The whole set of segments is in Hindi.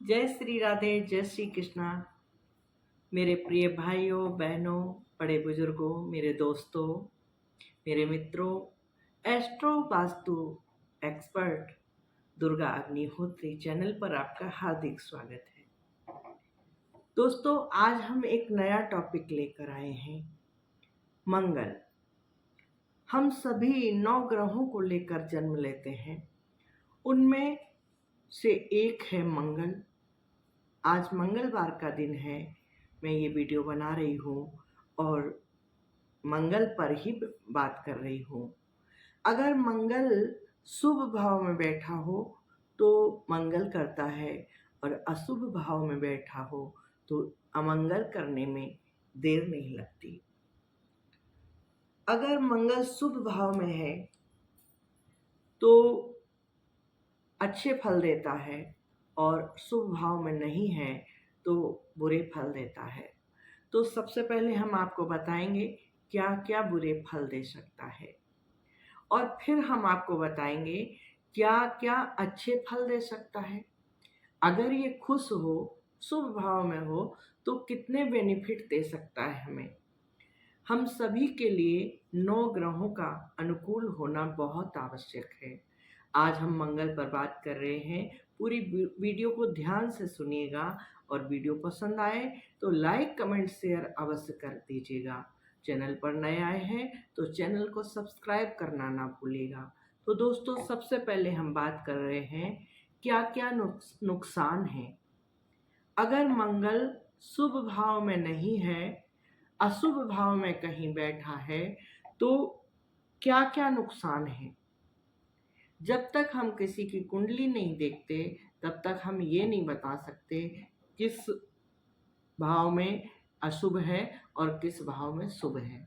जय श्री राधे, जय श्री कृष्णा। मेरे प्रिय भाइयों बहनों, बड़े बुजुर्गों, मेरे दोस्तों, मेरे मित्रों, astro vastu expert Durga Agnihotri channel पर आपका हार्दिक स्वागत है। दोस्तों, आज हम एक नया टॉपिक लेकर आए हैं, मंगल। हम सभी 9 ग्रहों को लेकर जन्म लेते हैं, उनमें से एक है मंगल। आज मंगलवार का दिन है, मैं ये वीडियो बना रही हूँ और मंगल पर ही बात कर रही हूँ। अगर मंगल शुभ भाव में बैठा हो तो मंगल करता है, और अशुभ भाव में बैठा हो तो अमंगल करने में देर नहीं लगती। अगर मंगल शुभ भाव में है तो अच्छे फल देता है, और शुभ भाव में नहीं है तो बुरे फल देता है। तो सबसे पहले हम आपको बताएंगे क्या क्या बुरे फल दे सकता है, और फिर हम आपको बताएंगे क्या क्या अच्छे फल दे सकता है। अगर ये खुश हो, शुभ भाव में हो, तो कितने बेनिफिट दे सकता है हमें। हम सभी के लिए 9 ग्रहों का अनुकूल होना बहुत आवश्यक है। आज हम मंगल पर बात कर रहे हैं। पूरी वीडियो को ध्यान से सुनिएगा, और वीडियो पसंद आए तो लाइक कमेंट शेयर अवश्य कर दीजिएगा। चैनल पर नए आए हैं तो चैनल को सब्सक्राइब करना ना भूलिएगा। तो दोस्तों, सबसे पहले हम बात कर रहे हैं क्या क्या नुकसान है। अगर मंगल शुभ भाव में नहीं है, अशुभ भाव में कहीं बैठा है, तो क्या क्या नुकसान है। जब तक हम किसी की कुंडली नहीं देखते तब तक हम ये नहीं बता सकते किस भाव में अशुभ है और किस भाव में शुभ है।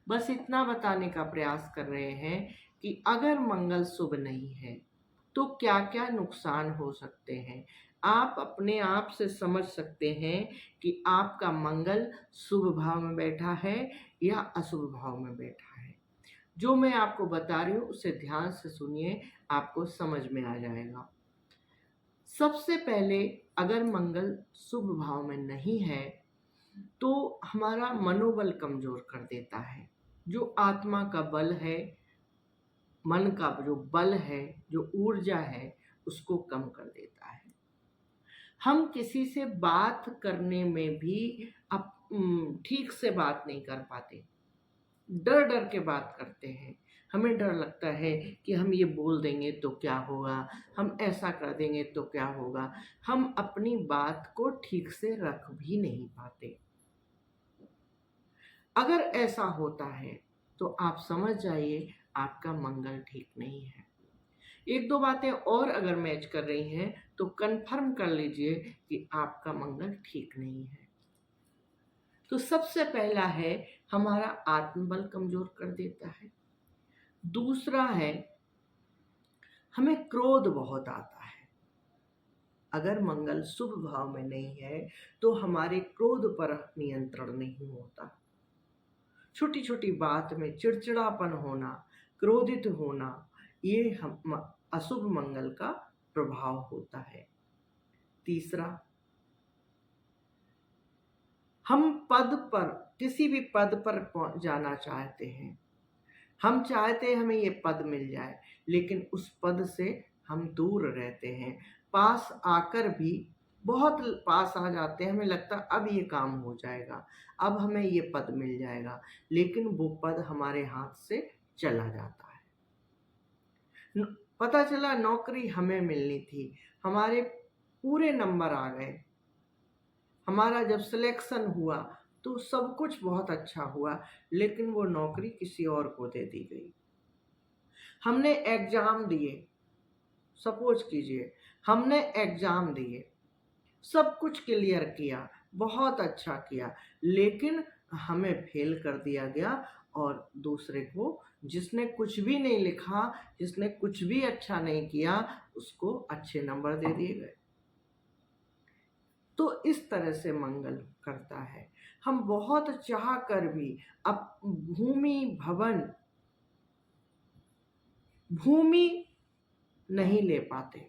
बस इतना बताने का प्रयास कर रहे हैं कि अगर मंगल शुभ नहीं है तो क्या क्या नुकसान हो सकते हैं। आप अपने आप से समझ सकते हैं कि आपका मंगल शुभ भाव में बैठा है या अशुभ भाव में बैठा है। जो मैं आपको बता रही हूँ उसे ध्यान से सुनिए, आपको समझ में आ जाएगा। सबसे पहले, अगर मंगल शुभ भाव में नहीं है तो हमारा मनोबल कमजोर कर देता है। जो आत्मा का बल है, मन का जो बल है, जो ऊर्जा है, उसको कम कर देता है। हम किसी से बात करने में भी ठीक से बात नहीं कर पाते, डर डर के बात करते हैं। हमें डर लगता है कि हम ये बोल देंगे तो क्या होगा, हम ऐसा कर देंगे तो क्या होगा। हम अपनी बात को ठीक से रख भी नहीं पाते। अगर ऐसा होता है तो आप समझ जाइए आपका मंगल ठीक नहीं है। एक दो बातें और अगर मैच कर रही हैं तो कंफर्म कर लीजिए कि आपका मंगल ठीक नहीं है। तो सबसे पहला है, हमारा आत्मबल कमजोर कर देता है। दूसरा है, हमें क्रोध बहुत आता है। अगर मंगल शुभ भाव में नहीं है तो हमारे क्रोध पर नियंत्रण नहीं होता। छोटी छोटी बात में चिड़चिड़ापन होना, क्रोधित होना, ये हम अशुभ मंगल का प्रभाव होता है। तीसरा, हम पद पर, किसी भी पद पर जाना चाहते हैं। हम चाहते हैं हमें ये पद मिल जाए, लेकिन उस पद से हम दूर रहते हैं। पास आकर भी बहुत पास आ जाते हैं, हमें लगता है अब ये काम हो जाएगा, अब हमें ये पद मिल जाएगा, लेकिन वो पद हमारे हाथ से चला जाता है। पता चला नौकरी हमें मिलनी थी, हमारे पूरे नंबर आ गए, हमारा जब सिलेक्शन हुआ तो सब कुछ बहुत अच्छा हुआ, लेकिन वो नौकरी किसी और को दे दी गई। हमने एग्जाम दिए, सपोज कीजिए हमने एग्जाम दिए, सब कुछ क्लियर किया, बहुत अच्छा किया, लेकिन हमें फेल कर दिया गया, और दूसरे को, जिसने कुछ भी नहीं लिखा, जिसने कुछ भी अच्छा नहीं किया, उसको अच्छे नंबर दे दिए गए। तो इस तरह से मंगल करता है। हम बहुत चाह कर भी अब भूमि नहीं ले पाते।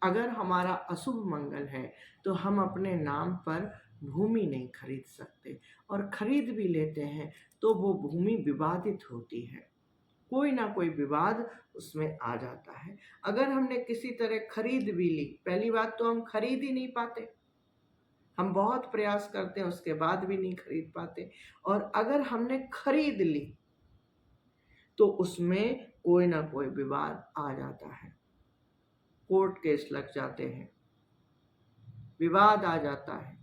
अगर हमारा अशुभ मंगल है तो हम अपने नाम पर भूमि नहीं खरीद सकते, और खरीद भी लेते हैं तो वो भूमि विवादित होती है, कोई ना कोई विवाद उसमें आ जाता है। अगर हमने किसी तरह खरीद भी ली, पहली बात तो हम खरीद ही नहीं पाते, हम बहुत प्रयास करते हैं उसके बाद भी नहीं खरीद पाते, और अगर हमने खरीद ली तो उसमें कोई ना कोई विवाद आ जाता है, कोर्ट केस लग जाते हैं, विवाद आ जाता है।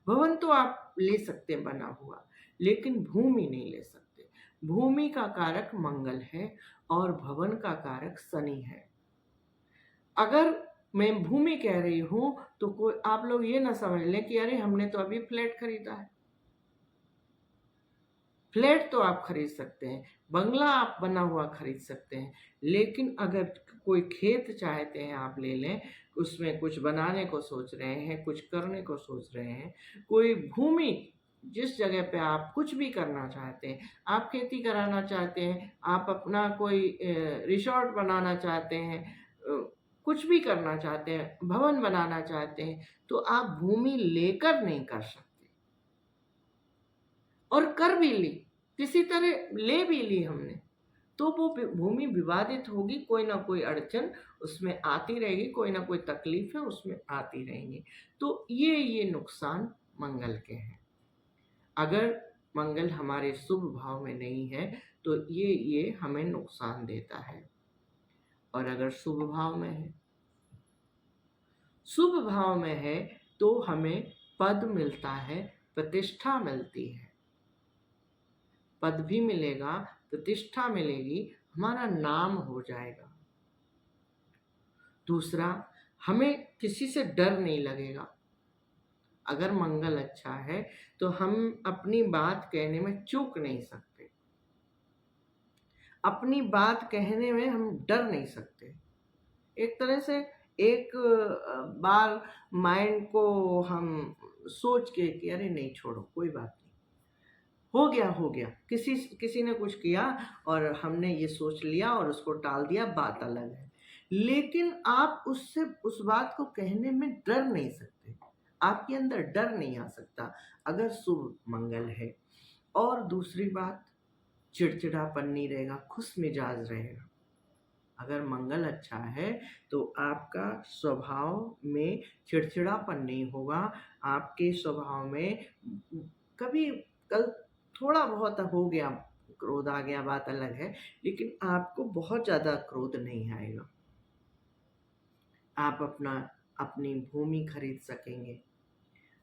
भवन तो आप ले सकते हैं बना हुआ, लेकिन भूमि नहीं ले सकते। भूमि का कारक मंगल है और भवन का कारक शनि है। अगर मैं भूमि कह रही हूं तो कोई आप लोग ये ना समझ लें कि अरे हमने तो अभी फ्लैट खरीदा है। फ्लैट तो आप खरीद सकते हैं, बंगला आप बना हुआ खरीद सकते हैं, लेकिन अगर कोई खेत चाहते हैं आप ले लें, उसमें कुछ बनाने को सोच रहे हैं, कुछ करने को सोच रहे हैं, कोई भूमि जिस जगह पे आप कुछ भी करना चाहते हैं, आप खेती कराना चाहते हैं, आप अपना कोई रिसोर्ट बनाना चाहते हैं, कुछ भी करना चाहते हैं, भवन बनाना चाहते हैं, तो आप भूमि लेकर नहीं कर सकते। और कर भी ली, किसी तरह ले भी ली हमने, तो वो भूमि विवादित होगी, कोई ना कोई अड़चन उसमें आती रहेगी, कोई ना कोई तकलीफें उसमें आती रहेंगी। तो ये नुकसान मंगल के हैं। अगर मंगल हमारे शुभ भाव में नहीं है तो ये हमें नुकसान देता है। और अगर शुभ भाव में है, शुभ भाव में है, तो हमें पद मिलता है, प्रतिष्ठा मिलती है, पद भी मिलेगा, प्रतिष्ठा मिलेगी, हमारा नाम हो जाएगा। दूसरा, हमें किसी से डर नहीं लगेगा। अगर मंगल अच्छा है तो हम अपनी बात कहने में चूक नहीं सकते, अपनी बात कहने में हम डर नहीं सकते। एक तरह से एक बार माइंड को हम सोच के कि अरे नहीं छोड़ो कोई बात नहीं, हो गया, किसी किसी ने कुछ किया और हमने ये सोच लिया और उसको टाल दिया, बात अलग है। लेकिन आप उससे उस बात को कहने में डर नहीं सकते, आपके अंदर डर नहीं आ सकता अगर शुभ मंगल है। और दूसरी बात, चिड़चिड़ापन नहीं रहेगा, खुश मिजाज रहेगा। अगर मंगल अच्छा है तो आपका स्वभाव में चिड़चिड़ापन नहीं होगा, आपके स्वभाव में कभी कल थोड़ा बहुत हो गया, क्रोध आ गया, बात अलग है, लेकिन आपको बहुत ज़्यादा क्रोध नहीं आएगा। आप अपनी भूमि खरीद सकेंगे,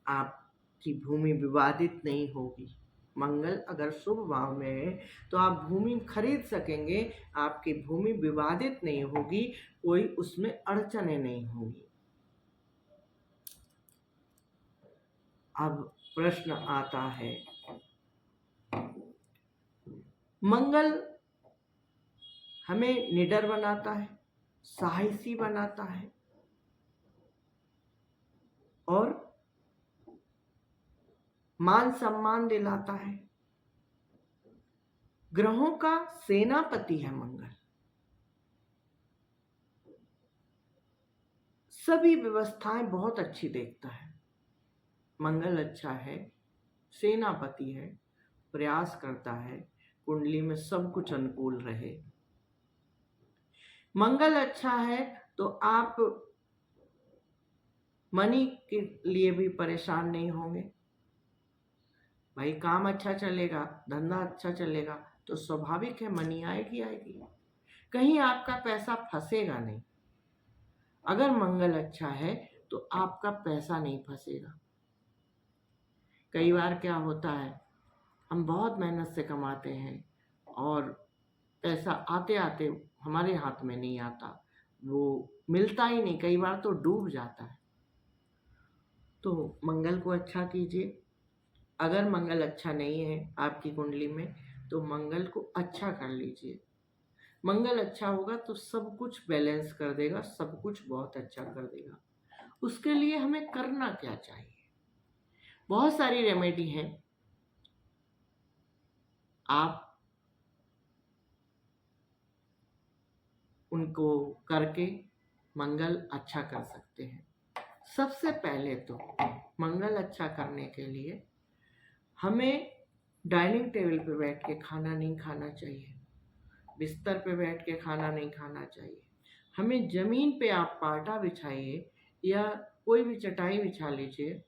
आपकी भूमि विवादित नहीं होगी। मंगल अगर शुभ भाव में है तो आप भूमि खरीद सकेंगे, आपकी भूमि विवादित नहीं होगी, कोई उसमें अड़चने नहीं होगी। अब प्रश्न आता है, मंगल हमें निडर बनाता है, साहसी बनाता है और मान सम्मान दिलाता है। ग्रहों का सेनापति है मंगल, सभी व्यवस्थाएं बहुत अच्छी देखता है। मंगल अच्छा है, सेनापति है, प्रयास करता है कुंडली में सब कुछ अनुकूल रहे। मंगल अच्छा है तो आप मनी के लिए भी परेशान नहीं होंगे। भाई काम अच्छा चलेगा, धंधा अच्छा चलेगा तो स्वाभाविक है मनी आएगी आएगी, कहीं आपका पैसा फंसेगा नहीं। अगर मंगल अच्छा है तो आपका पैसा नहीं फंसेगा। कई बार क्या होता है, हम बहुत मेहनत से कमाते हैं और पैसा आते आते हमारे हाथ में नहीं आता, वो मिलता ही नहीं, कई बार तो डूब जाता है। तो मंगल को अच्छा कीजिए। अगर मंगल अच्छा नहीं है आपकी कुंडली में तो मंगल को अच्छा कर लीजिए। मंगल अच्छा होगा तो सब कुछ बैलेंस कर देगा, सब कुछ बहुत अच्छा कर देगा। उसके लिए हमें करना क्या चाहिए? बहुत सारी रेमेडी हैं, आप उनको करके मंगल अच्छा कर सकते हैं। सबसे पहले तो मंगल अच्छा करने के लिए हमें डाइनिंग टेबल पे बैठ के खाना नहीं खाना चाहिए, बिस्तर पे बैठ के खाना नहीं खाना चाहिए। हमें ज़मीन पे आप पाटा बिछाइए या कोई भी चटाई बिछा लीजिए,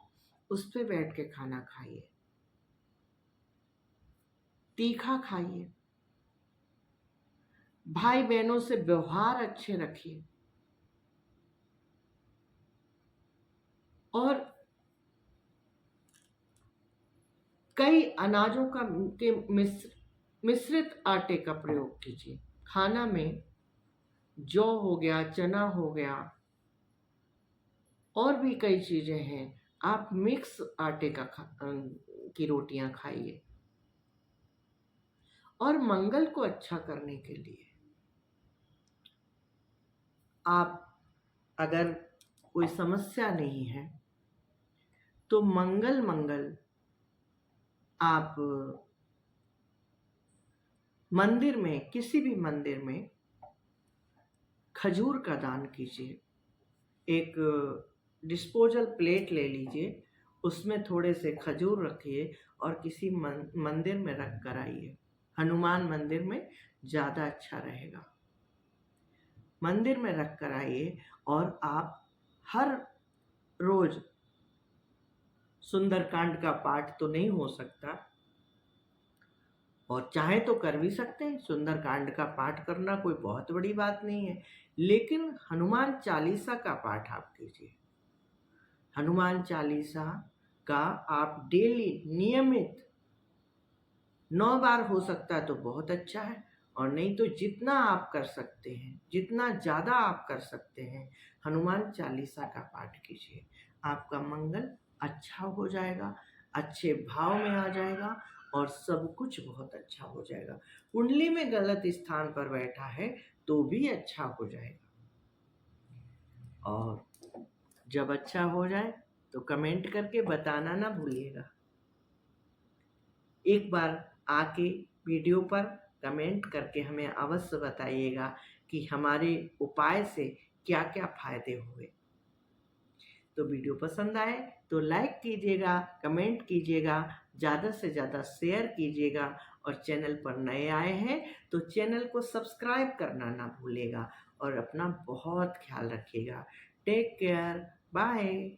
उस पे बैठ के खाना खाइए, तीखा खाइए, भाई बहनों से व्यवहार अच्छे रखिए और कई अनाजों का के मिश्रित आटे का प्रयोग कीजिए। खाना में जौ हो गया, चना हो गया और भी कई चीज़ें हैं, आप मिक्स आटे की रोटियां खाइए। और मंगल को अच्छा करने के लिए आप, अगर कोई समस्या नहीं है तो मंगल मंगल आप मंदिर में, किसी भी मंदिर में खजूर का दान कीजिए। एक डिस्पोजल प्लेट ले लीजिए, उसमें थोड़े से खजूर रखिए और किसी मंदिर में रख कर आइए। हनुमान मंदिर में ज़्यादा अच्छा रहेगा। मंदिर में रख कर आइए और आप हर रोज, सुंदरकांड का पाठ तो नहीं हो सकता और चाहे तो कर भी सकते हैं, सुंदरकांड का पाठ करना कोई बहुत बड़ी बात नहीं है, लेकिन हनुमान चालीसा का पाठ आप कीजिए। हनुमान चालीसा का आप डेली नियमित 9 बार हो सकता है तो बहुत अच्छा है, और नहीं तो जितना आप कर सकते हैं, जितना ज़्यादा आप कर सकते हैं, हनुमान चालीसा का पाठ कीजिए। आपका मंगल अच्छा हो जाएगा, अच्छे भाव में आ जाएगा और सब कुछ बहुत अच्छा हो जाएगा। कुंडली में गलत स्थान पर बैठा है तो भी अच्छा हो जाएगा। और जब अच्छा हो जाए तो कमेंट करके बताना ना भूलिएगा। एक बार आके वीडियो पर कमेंट करके हमें अवश्य बताइएगा कि हमारे उपाय से क्या क्या फायदे हुए। तो वीडियो पसंद आए तो लाइक कीजिएगा, कमेंट कीजिएगा, ज़्यादा से ज़्यादा शेयर कीजिएगा और चैनल पर नए आए हैं तो चैनल को सब्सक्राइब करना ना भूलिएगा और अपना बहुत ख्याल रखिएगा। Take care, bye.